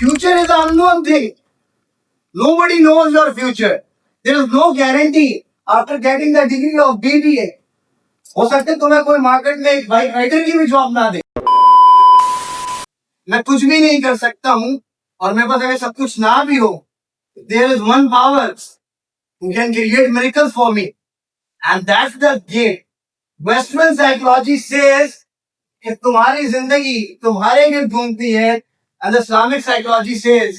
Future is an unknown thing. Nobody knows your future. There is no guarantee after getting the degree of BBA. हो सकता है तुम्हें कोई market में एक बाइक राइडर की भी जॉब ना दे। मैं कुछ भी नहीं कर सकता हूँ और मेरे पास अगर सब कुछ ना भी हो, there is one power who can create miracles for me, and that's the gate. Western psychology says कि तुम्हारी जिंदगी तुम्हारे गिर्द घूमती है, and Islamic psychology says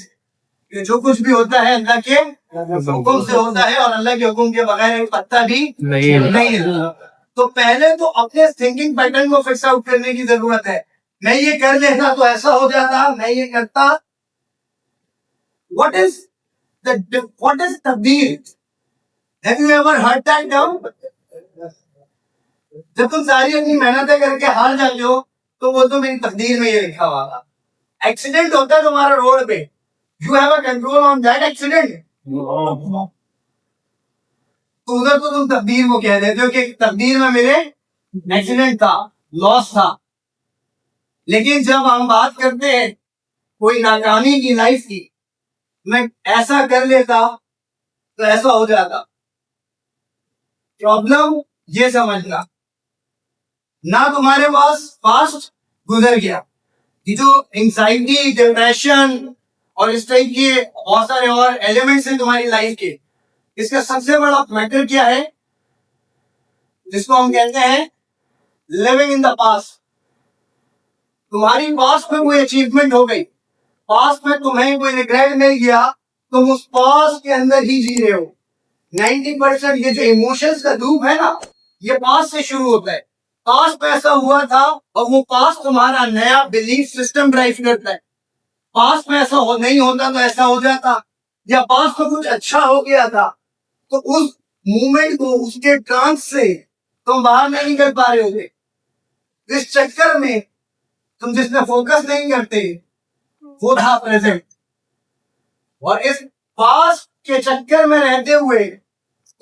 कि जो कुछ भी होता है अल्लाह के हुक्म से होता है और अल्लाह के हुक्म के बगैर एक पत्ता भी नहीं हिलता। तो पहले तो अपने थिंकिंग पैटर्न को फिक्स आउट करने की जरूरत है। मैं ये कर लेता तो ऐसा हो जाता, मैं ये करता। What is तकदीर? Have you ever heard that term? जब तुम सारी अपनी मेहनतें करके हार जाते हो तो वो तो मेरी तकदीर में ये लिखा हुआ। एक्सीडेंट होता है तुम्हारा रोड पे, you have a control on that accident. तो उधर तो तुम तकदीर को कह देते हो कि तकदीर में मेरे एक्सीडेंट था, लॉस था। लेकिन जब हम बात करते हैं कोई नाकामी की लाइफ की, मैं ऐसा कर लेता तो ऐसा हो जाता। प्रॉब्लम ये समझना, ना तुम्हारे पास पास्ट गुजर गया, ये जो एंजाइटी, डिप्रेशन और इस टाइप के बहुत सारे और एलिमेंट्स हैं तुम्हारी लाइफ के, इसका सबसे बड़ा मैटर क्या है, जिसको हम कहते हैं लिविंग इन द पास्ट। तुम्हारी पास्ट में कोई अचीवमेंट हो गई, पास्ट में तुम्हें कोई रिग्रेट मिल गया, तुम उस पास्ट के अंदर ही जी रहे हो। 90% ये जो इमोशंस का लूप है ना, ये पास्ट से शुरू होता है। पास्ट में ऐसा हुआ था और वो पास्ट तुम्हारा नया बिलीफ सिस्टम ड्राइव करता है। पास्ट में ऐसा नहीं होता तो ऐसा हो जाता, या पास्ट में कुछ अच्छा हो गया था तो उस मूवमेंट को, उसके ट्रांस से तुम बाहर नहीं निकल पा रहे होगे। इस चक्कर में तुम जिसमें फोकस नहीं करते वो था प्रेजेंट, और इस पास्ट के चक्कर में रहते हुए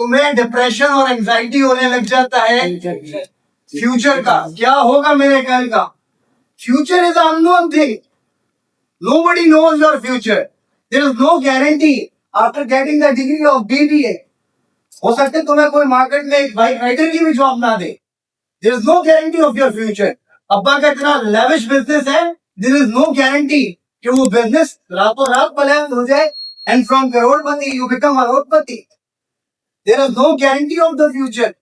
तुम्हें डिप्रेशन और एंजाइटी होने लग जाता है फ्यूचर का। क्या होगा मेरे कल का? Future is unknown thing. Nobody knows your future. There is no guarantee after getting the degree of BBA. हो सकता है तुम्हें कोई मार्केट में एक बाइक राइडर की भी जॉब ना दे। There is no guarantee of your future. अब्बा का इतना लेविश बिजनेस है, there is no guarantee कि वो बिजनेस रातों रात बलंद हो जाए and from Crorepati you become अरबपति. There is no guarantee of the future.